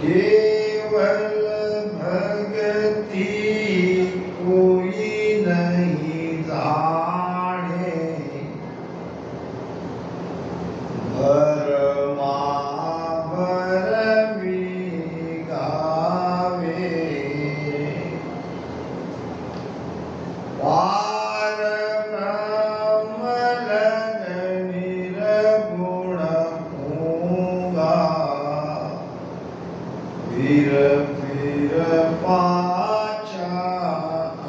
केवल भक्ति कोई नहीं जाने, भरमा भरमी गावे। पार ब्रह्म लग निर्गुण होगा, फिर पाछा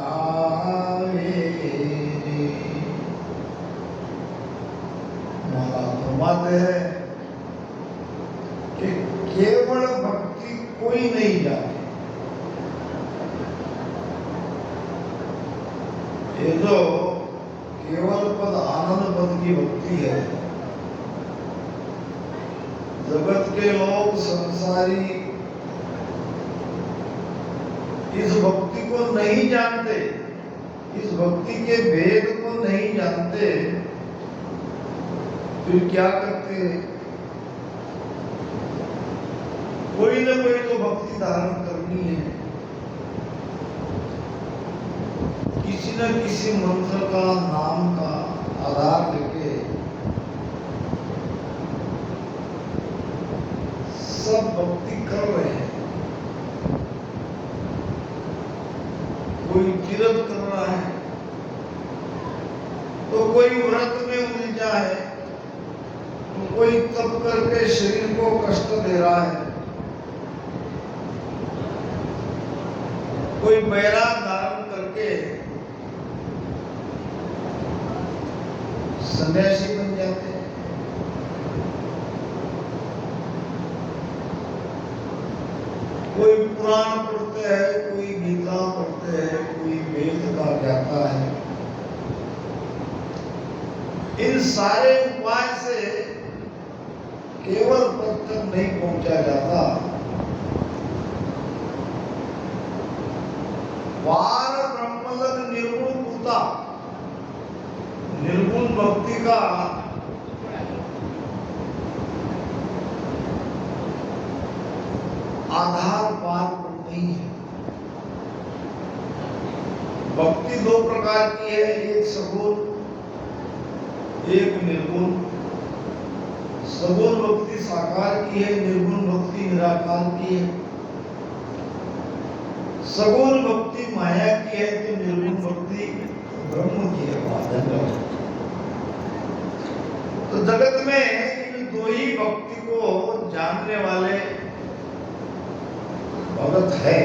आवे। फरमाते हैं कि केवल भक्ति कोई नहीं जाने। ये जो केवल पद आनंद पद की भक्ति है, जगत के लोग संसारी इस भक्ति को नहीं जानते, इस भक्ति के भेद को नहीं जानते, फिर क्या करते हैं? कोई न कोई तो भक्ति धारण करनी है, किसी न किसी मंत्र का, नाम का आधार लेके सब भक्ति कर रहे हैं। कोई तीर्थ कर रहा है, तो कोई व्रत में उलझा है, तो कोई तप करके शरीर को कष्ट दे रहा है, कोई बैराग धारण करके सन्यासी बन जाते हैं। कोई पुराण पढ़ते हैं, कोई गीता पढ़ते हैं, कोई वेद का ज्ञाता है। इन सारे उपाय से केवल पद तक नहीं पहुंचा जाता। पार ब्रह्मलग निर्गुण पूता, निर्गुण भक्ति का आधार पार नहीं है। भक्ति दो प्रकार की है, एक सगुण, एक निर्गुण। सगुण भक्ति साकार की है, निर्गुण भक्ति निराकार की है। सगुण भक्ति माया की है, तो निर्गुण भक्ति ब्रह्म की है। तो जगत में इन दो ही भक्ति को जानने वाले भगत है।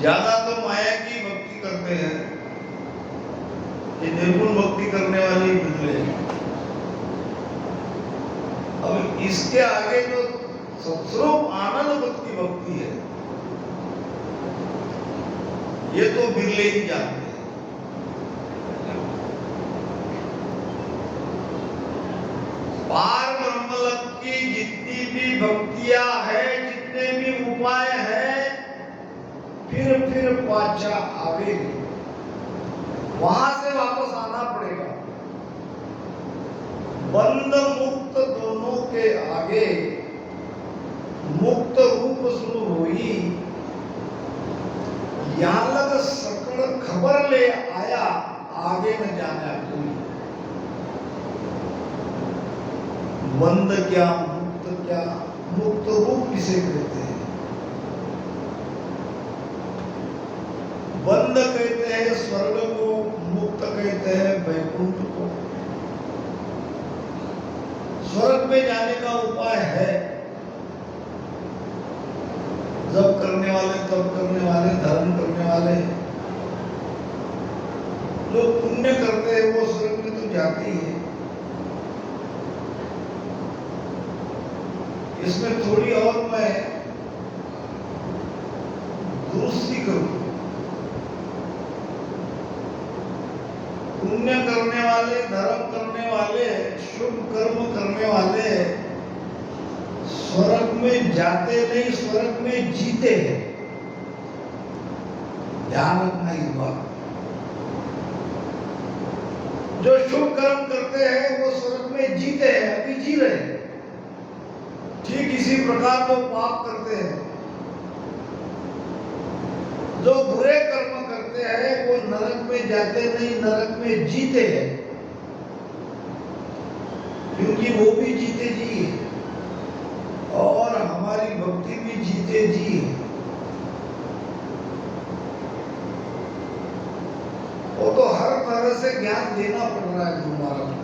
ज्यादा तो माया की भक्ति करते हैं, ये निर्गुण भक्ति करने वाले ही मिले। अब इसके आगे जो सत्स्वरूप आनंद भक्ति भक्ति है, ये तो बिरले ही जानते हैं। पार ब्रह्मलक की जितनी भी भक्तियां है, जितने भी उपाय है, फिर पाछा आवेगी, वहां से वापस आना पड़ेगा। बंध मुक्त दोनों के आगे मुक्त रूप शुरू हुई, यहां लग सकड़ खबर ले आया, आगे न जाना कोई। बंध क्या, मुक्त क्या? मुक्त रूप किसे कहते हैं? बंध कहते हैं स्वर्ग को, मुक्त कहते हैं वैकुंठ को। स्वर्ग में जाने का उपाय है, जप करने वाले, तप करने वाले, धर्म करने वाले, जो पुण्य करते हैं वो स्वर्ग में तो जाते ही है। इसमें थोड़ी और मैं दुरुस्ती करूं। पुण्य करने वाले, धर्म करने वाले, शुभ कर्म करने वाले स्वर्ग में जाते नहीं, स्वर्ग में जीते हैं। ध्यान रखना इस बात। जो शुभ कर्म करते हैं वो स्वर्ग में जीते हैं, अभी जी रहे हैं। ठीक इसी इसी प्रकार जो पाप करते हैं, जो बुरे कर्म करते हैं, वो नरक में जाते नहीं, नरक में जीते हैं, क्योंकि वो भी जीते जी है और हमारी भक्ति भी जीते जी है। वो तो हर तरह से ज्ञान देना पड़ रहा है गुरु महाराज को।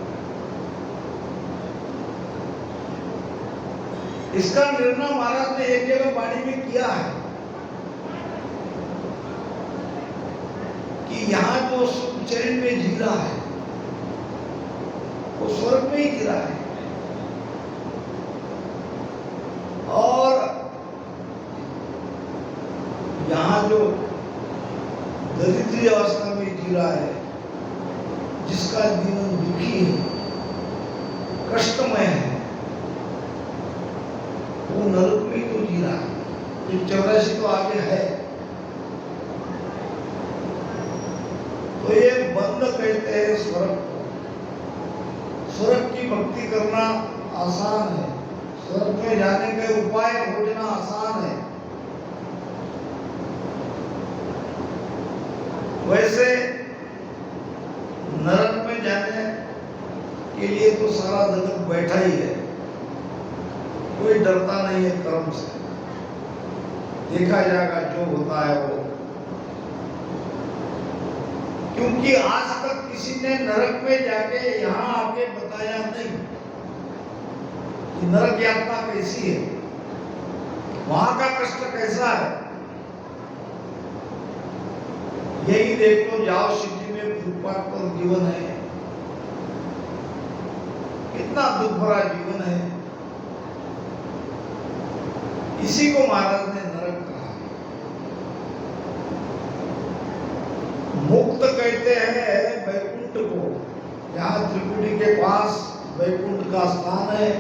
इसका निर्णय महाराज ने एक जगह वाणी में किया है कि यहाँ जो सुख चैन में जी रहा है वो स्वर्ग में ही जी रहा है, और यहाँ जो दरिद्री अवस्था में जी रहा है, जिसका जीवन दुखी है, कष्टमय है, वो नरक में तो जी रहा है। ये 84 तो आगे है। तो ये बंद कहते हैं स्वर्ग को। स्वर्ग की भक्ति करना आसान है, स्वर्ग में जाने के उपाय खोजना आसान है। वैसे नरक में जाने के लिए तो सारा जगत बैठा ही है, कोई डरता नहीं है कर्म से, देखा जाएगा जो होता है वो। क्योंकि आज तक किसी ने नरक में जाके यहाँ आके बताया नहीं कि नरक यातना कैसी है, वहां का कष्ट कैसा है। यही देख लो, जाओ सिटी में फुटपाथ पर जीवन है, कितना दुख भरा जीवन है। इसी को महाराज ने नरक कहा। मुक्त कहते हैं वैकुंठ को, जहां त्रिपुटी के पास वैकुंठ का स्थान है।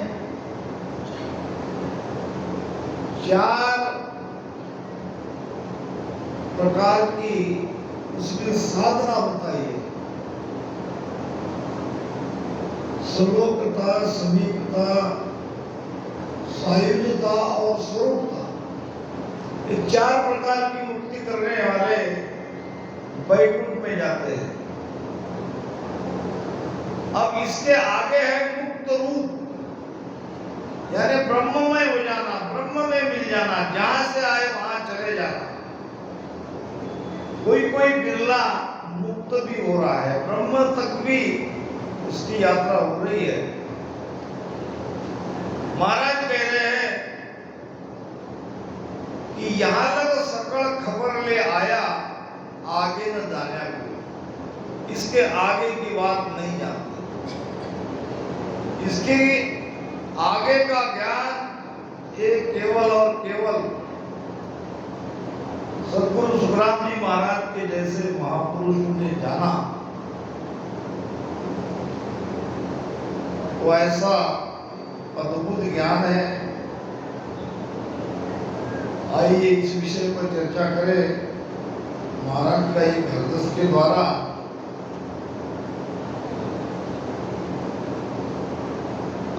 4 प्रकार की उसमें साधना बताई है, सर्वोक्ता, समीपता, सायुज्यता और स्वरूपता। ये 4 प्रकार की मुक्ति करने वाले वैकुंठ में जाते हैं। अब इसके आगे है मुक्त रूप, यानी ब्रह्ममय हो जाना, ब्रह्म में मिल जाना, जहां से आए वहां चले जाना। कोई कोई बिरला मुक्त भी हो रहा है, ब्रह्म तक भी उसकी यात्रा हो रही है। महाराज कह रहे हैं कि यहां तक सकल खबर ले आया, आगे न जाने को, इसके आगे की बात नहीं जानते। इसके आगे का ज्ञान ये केवल और केवल सद्गुरु सुखराम जी महाराज के जैसे महापुरुषों ने जाना। वो ऐसा अद्भुत ज्ञान है। आइए इस विषय पर चर्चा करें महाराज का एक हरदस के द्वारा।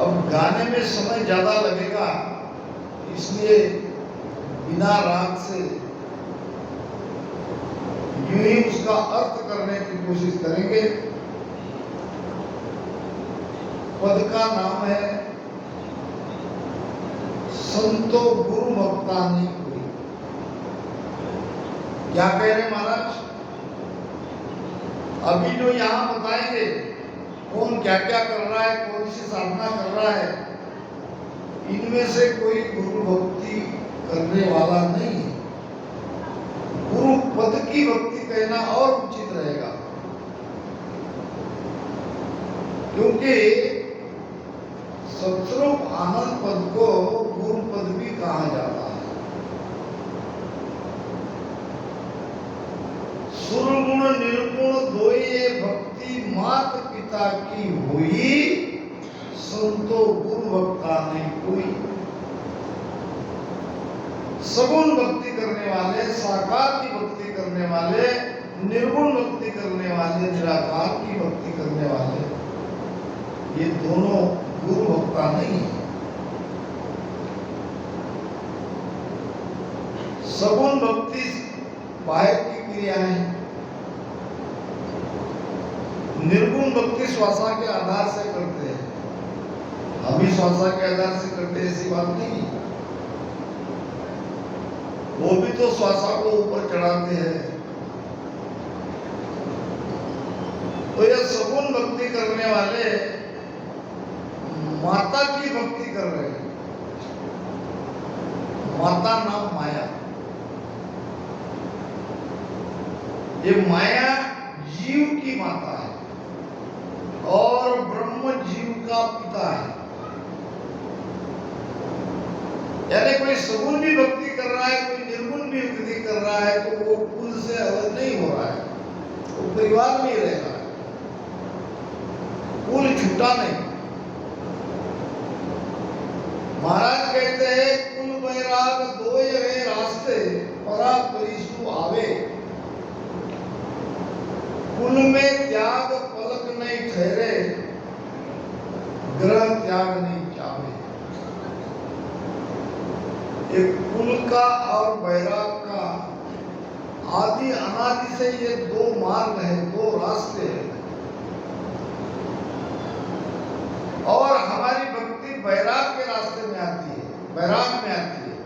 अब गाने में समय ज्यादा लगेगा, इसलिए बिना राग से यूं ही उसका अर्थ करने की कोशिश करेंगे। पद का नाम है संतो गुरु भक्तानी कोई। क्या कह रहे महाराज? अभी जो यहां बताएंगे कौन क्या क्या कर रहा है, कौन सी साधना कर रहा है, इनमें से कोई गुरु भक्ति करने वाला नहीं है। गुरु पद की भक्ति कहना और उचित रहेगा, क्योंकि सत्स्वरूप आनंद पद को गुरु पद भी कहा जाता है। सुरगुण निर्गुण दोये भक्ति मात पिता की हुई, संतो गुरु भक्ता नहीं कोई। सगुण भक्ति करने वाले, साकार की भक्ति करने वाले, निर्गुण भक्ति करने वाले, निराकार की भक्ति करने वाले, ये दोनों गुरु भक्ता नहीं है। सगुण भक्ति बाहर की क्रिया है, निर्गुण भक्ति श्वासा के आधार से करते हैं। हम ही श्वासा के आधार से करते ऐसी बात नहीं, वो भी तो श्वासा को ऊपर चढ़ाते हैं। तो यह सगुण भक्ति करने वाले माता की भक्ति कर रहे हैं। माता नाम माया, ये माया जीव की माता है और ब्रह्म जीव का पिता है। यानी कोई सगुण भी भक्ति कर रहा है, कोई निर्गुण भी भक्ति कर रहा है, तो वो कुल से अलग नहीं हो रहा है, वो परिवार में ही रह रहा है, कुल छूटा नहीं। महाराज कहते हैं कुल बैराग दो ये रास्ते परा परिसु आवे, कुल में त्याग पलक नहीं ठहरे, ग्रह त्याग नहीं चाहे। एक कुल का और बैराग का आदि अनादि से ये दो मार्ग है, दो रास्ते हैं। और हमारी भक्ति बैराग के रास्ते में आती है, बैराग में आती है।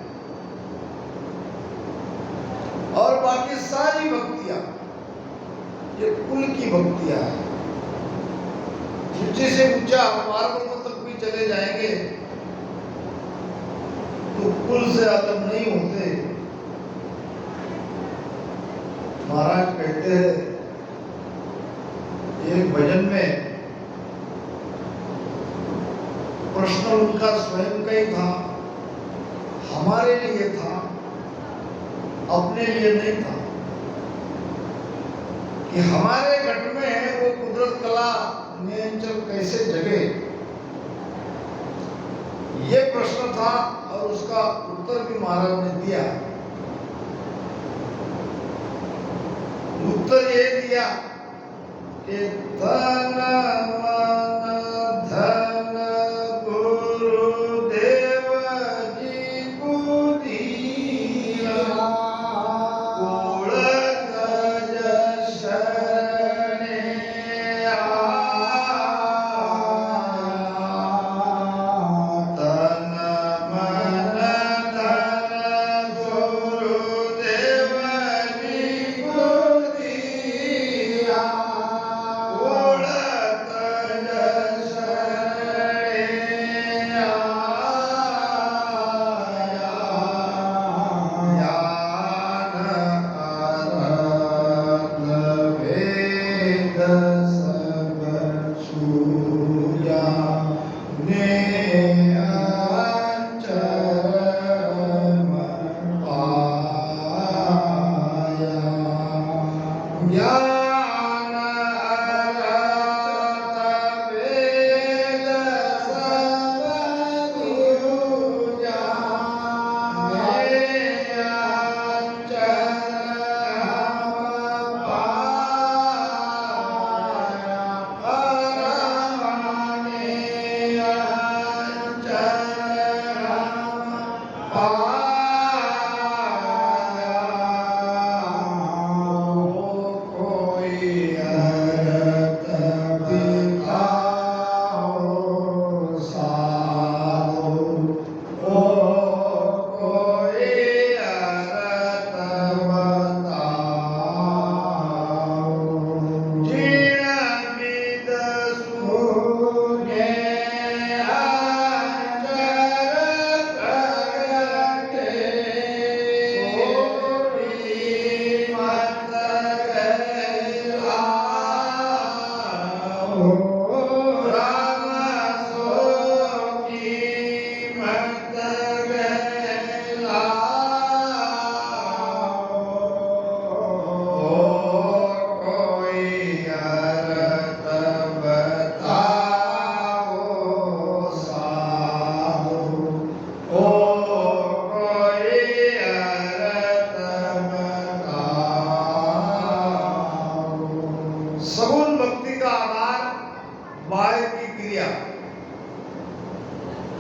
और बाकी सारी भक्तियां ये कुल की भक्तियां हैं। ऊंचे से ऊंचा पार तक भी चले जाएंगे तो कुल से अलग नहीं होते। महाराज कहते हैं एक भजन में, प्रश्न उनका स्वयं का ही था, हमारे लिए था, अपने लिए नहीं था, कि हमारे घट में वो कुदरत कला नियंत्रण कैसे जगे, ये प्रश्न था। और उसका उत्तर भी महाराज ने दिया। उत्तर ये दिया कि धन मन धन गुरुदेव जी को दिया,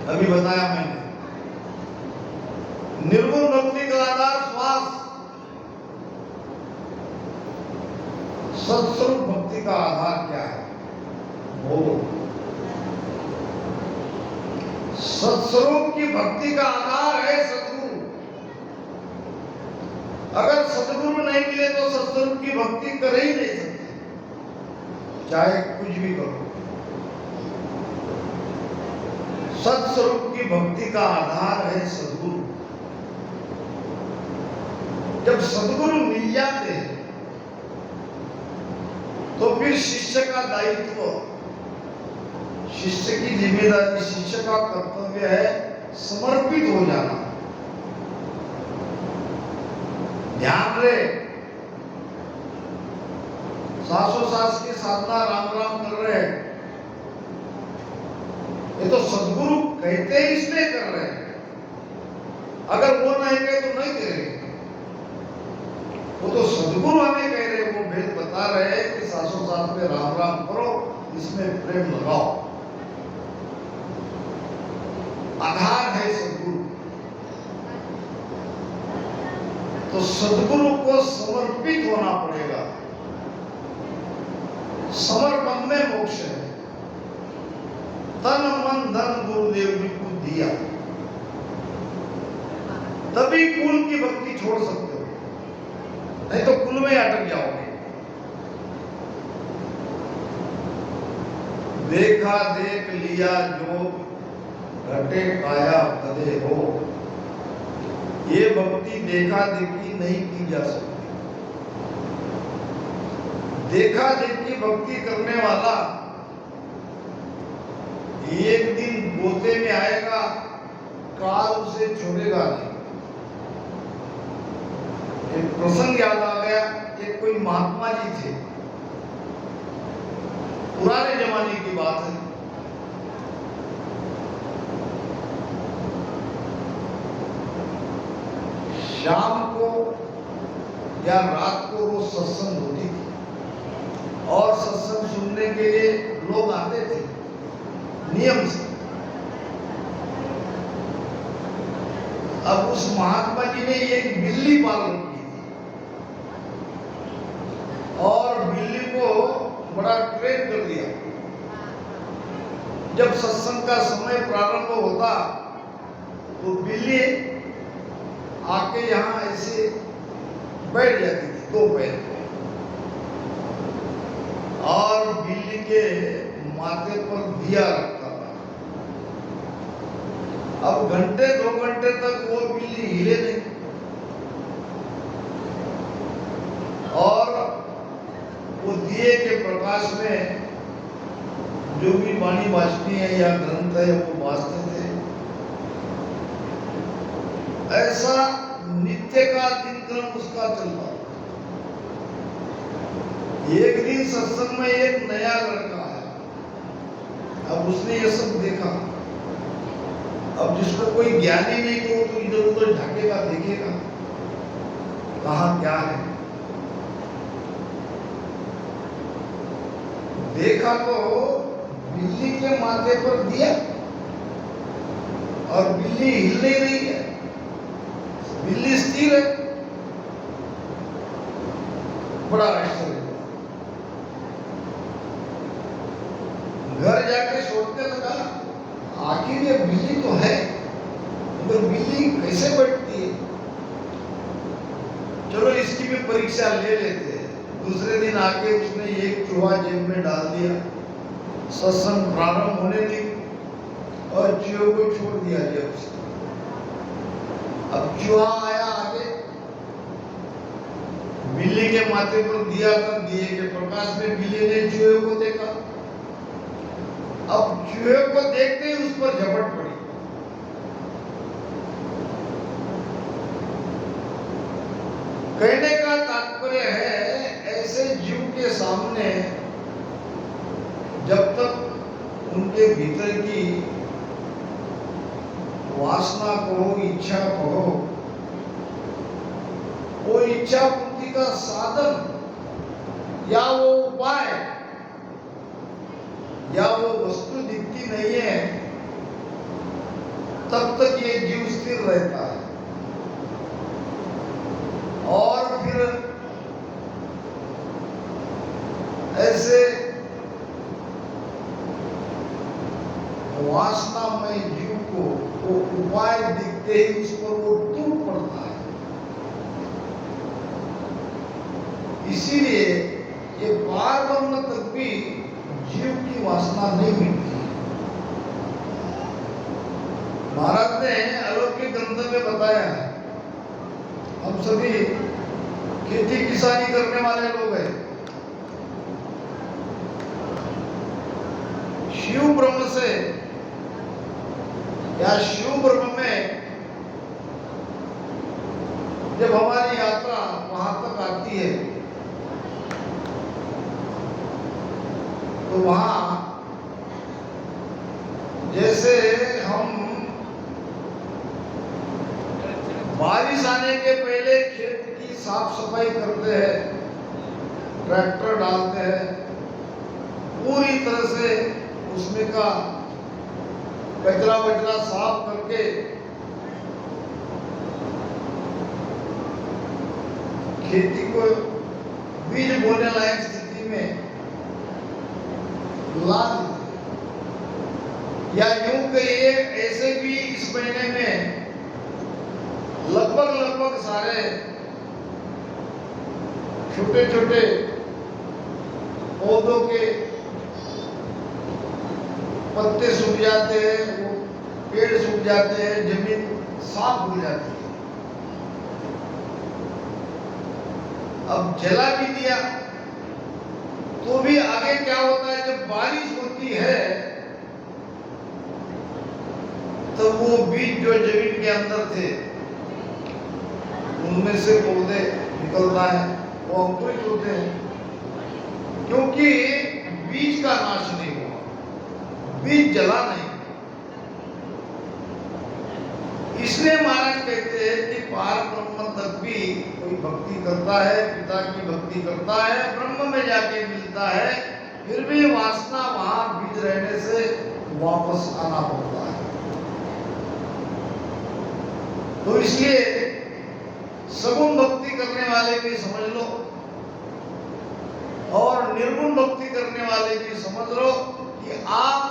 अभी बताया मैंने। निर्गुण भक्ति का आधार श्वास, सत्स्वरूप भक्ति का आधार क्या है? बोलो। सत्स्वरूप की भक्ति का आधार है सद्गुरु। अगर सद्गुरु नहीं मिले तो सत्स्वरूप की भक्ति कर ही नहीं सकते, चाहे कुछ भी करो। सत्स्वरूप की भक्ति का आधार है सद्गुरु। जब सद्गुरु मिल जाते हैं तो फिर शिष्य का दायित्व, शिष्य की जिम्मेदारी, शिष्य का कर्तव्य है समर्पित हो जाना। ध्यान रहे, सासोसास की साधना राम राम कर रहे हैं, ये तो सद्गुरु कहते ही इसलिए कर रहे हैं। अगर वो नहीं कहे तो नहीं करेंगे। वो तो सद्गुरु हमें कह रहे हैं, वो वेद बता रहे हैं कि सासोसास में राम राम करो, इसमें प्रेम लगाओ। आधार है सद्गुरु। तो सद्गुरु को समर्पित होना पड़ेगा। समर्पण में मोक्ष है। तन मन धन गुरुदेव जी को दिया, तभी कुल की भक्ति छोड़ सकते हो, नहीं तो कुल में अटक जाओगे। देखा देख लिया जो घटे काया कदे हो, ये भक्ति देखा देखी नहीं की जा सकती। देखा देखी भक्ति करने वाला एक दिन गोते में आएगा, काल उसे छोड़ेगा नहीं। एक प्रसंग याद आ गया। एक कोई महात्मा जी थे, पुराने जमाने की बात है। शाम को या रात को वो सत्संग होती थी और सत्संग सुनने के लिए लोग आते थे नियम से। अब उस महात्मा जी ने एक बिल्ली पाल रखी थी और बिल्ली को बड़ा ट्रेन कर दिया। जब सत्संग का समय प्रारंभ होता तो बिल्ली आके यहाँ ऐसे बैठ जाती थी दो पैर पे, और बिल्ली के माथे पर दिया रखता था। अब घंटे 2 घंटे तक वो बिल्ली हिले नहीं, और वो दिए के प्रकाश में जो भी वाणी वाचनी है या ग्रंथ है वो वाचते थे। ऐसा नित्य का दिनक्रम उसका चलता। एक दिन सत्संग में एक नया लड़का है, अब उसने ये सब देखा। अब जिसको कोई ज्ञान ही नहीं तो वो तो इधर उधर झाकेगा, देखेगा कहाँ क्या है। देखा तो बिल्ली के माथे पर दिया और बिल्ली हिल नहीं रही है, बिल्ली स्थिर है। बड़ा आश्चर्य। घर जाके सोचने लगा, आखिर ये बिल्ली तो है मगर बिल्ली कैसे बैठती है, चलो इसकी भी परीक्षा ले लेते हैं। दूसरे दिन आके उसने एक चूहा जेब में डाल दिया। सत्संग प्रारंभ होने दी और चूहे को छोड़ दिया जेब से। अब चूहा आया आगे, बिल्ली के माथे पर दिया था, दिए के प्रकाश में बिल्ली ने चूहे को देखा। अब चूहे को देखते ही उस पर झपट पड़ी। कहने का तात्पर्य है, ऐसे जीव के सामने जब तक उनके भीतर की वासना कहो, इच्छा कहो, वो इच्छा पूर्ति का साधन या वो उपाय या वो वस्तु दिखती नहीं है, तब तक ये जीव स्थिर रहता है। और फिर वासनामय जीव को वो उपाय दिखते ही उस पर वो टूट पड़ता है। इसीलिए ये पार ब्रह्म तक भी जीव की वासना नहीं मिटती। महाराज ने अलौकिक ग्रंथ में बताया है, हम सभी खेती किसानी करने वाले लोग हैं। शिव ब्रह्म से या शिव ब्रह्म में जब हमारी यात्रा वहां तक आती है तो वहां जैसे हम बारिश आने के पहले खेत की साफ सफाई करते हैं, ट्रैक्टर डालते हैं, पूरी तरह से उसमें का कचरा वचरा साफ करके खेती को बीज बोने लायक स्थिति में ला देते, या यूं कहिए ऐसे भी इस महीने में लगभग सारे छोटे छोटे पौधों के पत्ते सूख जाते हैं, वो पेड़ सूख जाते हैं, जमीन साफ हो जाती है। अब जला भी दिया तो भी आगे क्या होता है, जब बारिश होती है तो वो बीज जो जमीन के अंदर थे उनमें से पौधे निकलता है, वो अंकुरित होते हैं, क्योंकि बीज का नाश नहीं हुआ, बीज जला नहीं। इसलिए महाराज कहते हैं कि पार ब्रह्म तक भी कोई भक्ति करता है, पिता की भक्ति करता है, ब्रह्म में जाके मिलता है, फिर भी वासना वहां बीज रहने से वापस आना पड़ता है। तो इसलिए सगुण भक्ति करने वाले भी समझ लो और निर्गुण भक्ति करने वाले भी समझ लो कि आप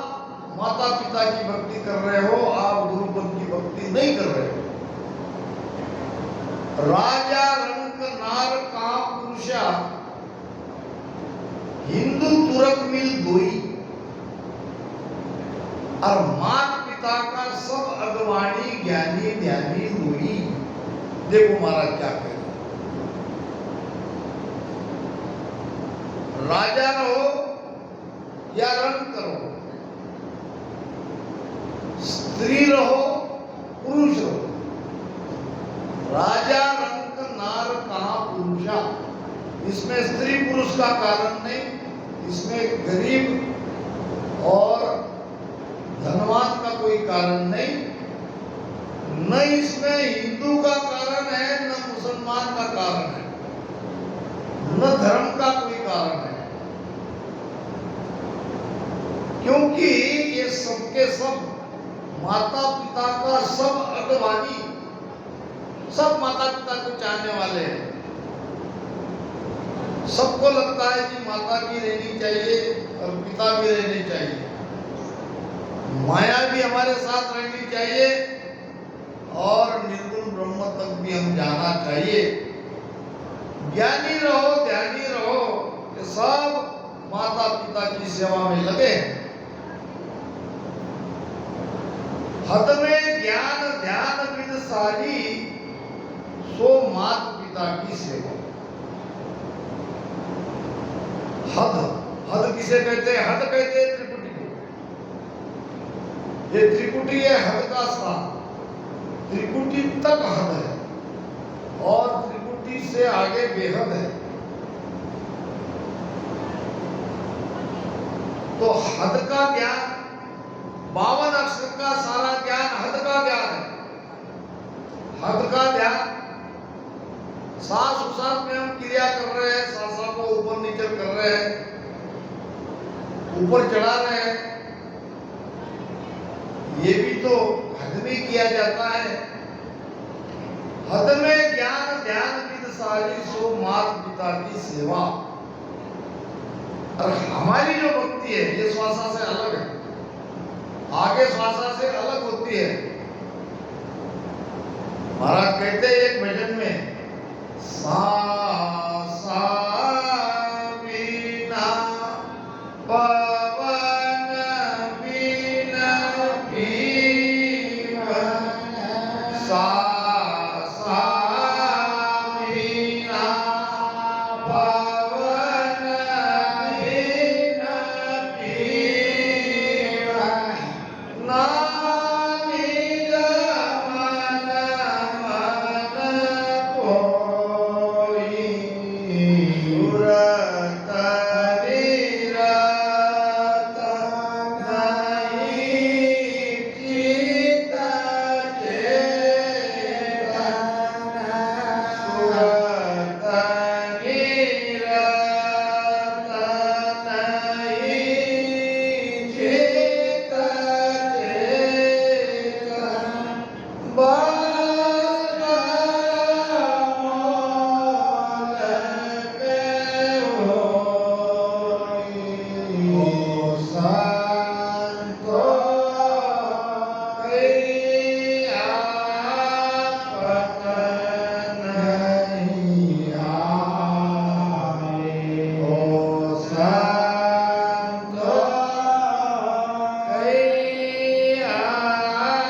माता पिता की भक्ति कर रहे हो, आप गुरुपद की भक्ति नहीं कर रहे हो। राजा रंक नार का पुरुषा हिंदू तुरक मिल दोई, और मात पिता का सब अगवाणी ज्ञानी ध्यानी दोई। देखो महाराज क्या कह रहे, राजा रहो या रंक करो, स्त्री रहो पुरुष रहो, राजा रंक नार कहा पुरुषा, इसमें स्त्री पुरुष का कारण नहीं, इसमें गरीब और धनवान का कोई कारण नहीं, न इसमें हिंदू का कारण है, न मुसलमान का कारण है, न धर्म का कोई कारण है, क्योंकि ये सबके सब माता पिता का सब अगवानी, सब माता पिता को चाहने वाले हैं। सबको लगता है कि माता भी रहनी चाहिए और पिता भी रहने चाहिए, माया भी हमारे साथ रहनी चाहिए और निर्गुण ब्रह्म तक भी हम जाना चाहिए। ज्ञानी रहो ध्यानी रहो, ये सब माता पिता की सेवा में लगे। हद में ज्ञान ध्यान विद सारी, सो मात पिता की सेवा। हद, हद किसे कहते हैं? हद कहते हैं त्रिपुटी को। ये त्रिपुटी है हद का स्थान, त्रिकुटी तक हद है और त्रिकुटी से आगे बेहद है। तो हद का ज्ञान, 52 अक्षर का सारा ज्ञान हद का ज्ञान है। हद का ध्यान, सांस उसास में हम क्रिया कर रहे हैं, सांसा को ऊपर नीचे कर रहे हैं, ऊपर चढ़ा रहे हैं, ये भी तो हद में किया जाता है। हद में ज्ञान ध्यान विद सारी, सो मात पिता की सेवा। और हमारी जो भक्ति है ये श्वासा से अलग है, आगे भाषा से अलग होती है। महाराज कहते हैं एक भजन में, सा सा वीणा पवन वीणा पीवन, सा सा वीणा पवन वीणा पीवन, नामी जमन मन कोई, सुरत निरत नहीं चित चेतन, सुरत निरत नहीं चित चेतन, बस मोल के होई, ओ संतो कहिया पतन नहीं आए, ओ संतो कहिया पतन नहीं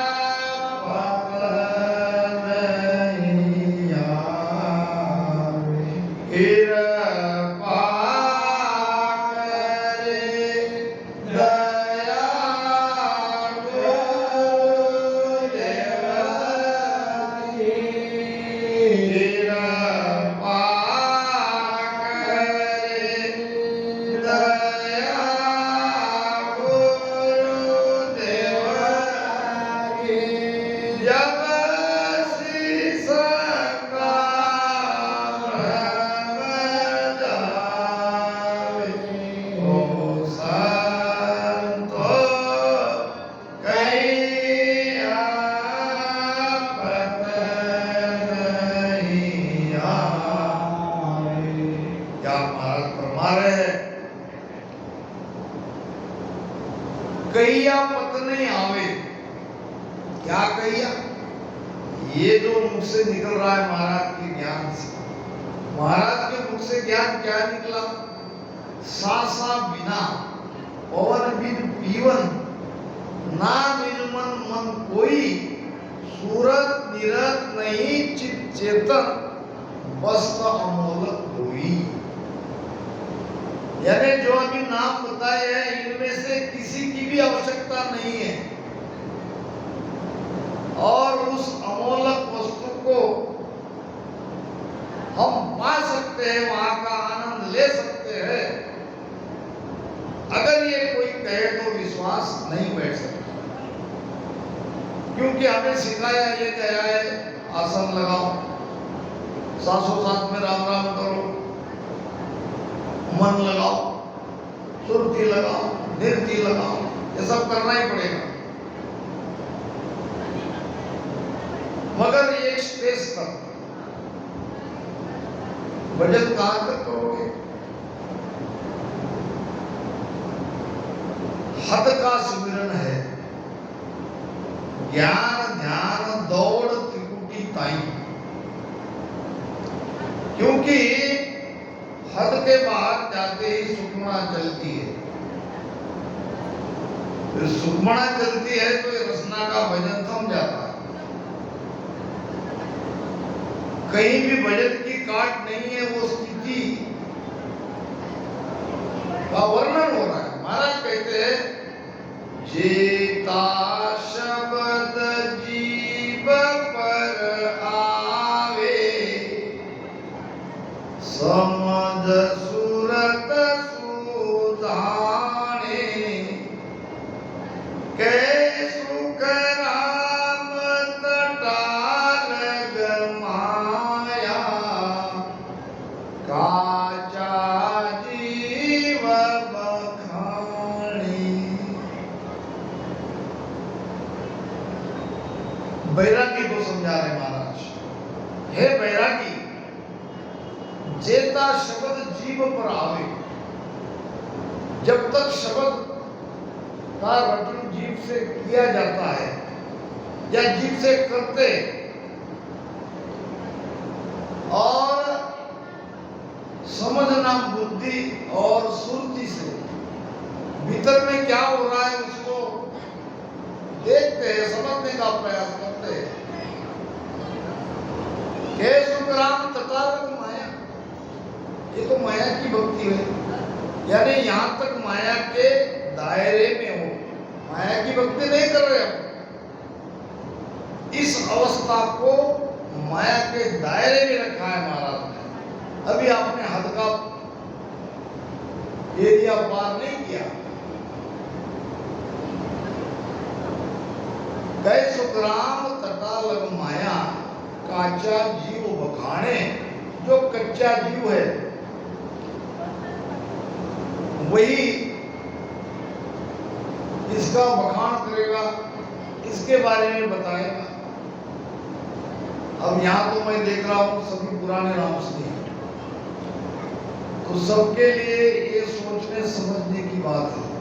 आए, कृपा करे दया गुरुदेव की, कृपा करे दया गुरुदेव की, जब शीश का भ्रम जावे, ओ संतो कहिया पतन नहीं आए। क्या महाराज फरमा रहे हैं, कहिया पत नहीं आवे। क्या कहिया? ये जो मुख से निकल रहा है महाराज के ज्ञान से, महाराज के मुख से ज्ञान क्या निकला? सा सा बिना पवन बिन पीवन, ना निर्मन मन कोई, सूरत निरत नहीं चित चेतन, वस्त अमोलक होई। यानी जो अभी नाम बताए हैं इनमें से किसी की भी आवश्यकता नहीं है, और उस अमोलक वस्तु को हम पा सकते हैं, वहां का आनंद ले सकते हैं। अगर ये कोई कहे तो विश्वास नहीं बैठ सकता, क्योंकि हमें सिखाया ये गया है, आसन लगाओ, सांसों सांस में राम राम करो, मन लगाओ, सुरती लगाओ, नृत्य लगाओ, ये सब करना ही पड़ेगा। मगर एक स्टेज तक, भजन कहां तक करोगे? हद का सिमरन है, ज्ञान ध्यान दौड़ त्रिकुटी ताई, क्योंकि हद के बाद जाते ही सुखमणा चलती है। फिर सुखमणा चलती है तो ये रसना का भजन थम जाता है। कहीं भी भजन की काट नहीं है, वो स्थिति का वर्णन हो रहा है। महाराज कहते हैं, जेता शब्द जीव पर आवे, समझ सूरत सुधाने, कै सुख राम तटाल गमाया, काचा जीव बखानी। बैरागी को समझा रहे महाराज, हे बैरागी, जेता शब्द जीव पर आवे, जब तक शब्द का रटन जीव से किया जाता है या जीव से करते, और समझना बुद्धि और सुरती से भीतर में क्या हो रहा है उसको देखते हैं, समझने का प्रयास करते हैं। सुखराम तटारक माया, ये तो माया की भक्ति है, यानी यहां तक माया के दायरे में हो, माया की भक्ति नहीं कर रहे हम, इस अवस्था को माया के दायरे में रखा है महाराज ने। अभी आपने हद का एरिया पार नहीं किया। गए सुखराम तटालग माया, काचा जीव बखाने, जो कच्चा जीव है वही इसका बखान करेगा, इसके बारे में बताएगा। अब यहां तो मैं देख रहा हूं सभी पुराने रामश्री, तो सबके लिए ये सोचने समझने की बात है।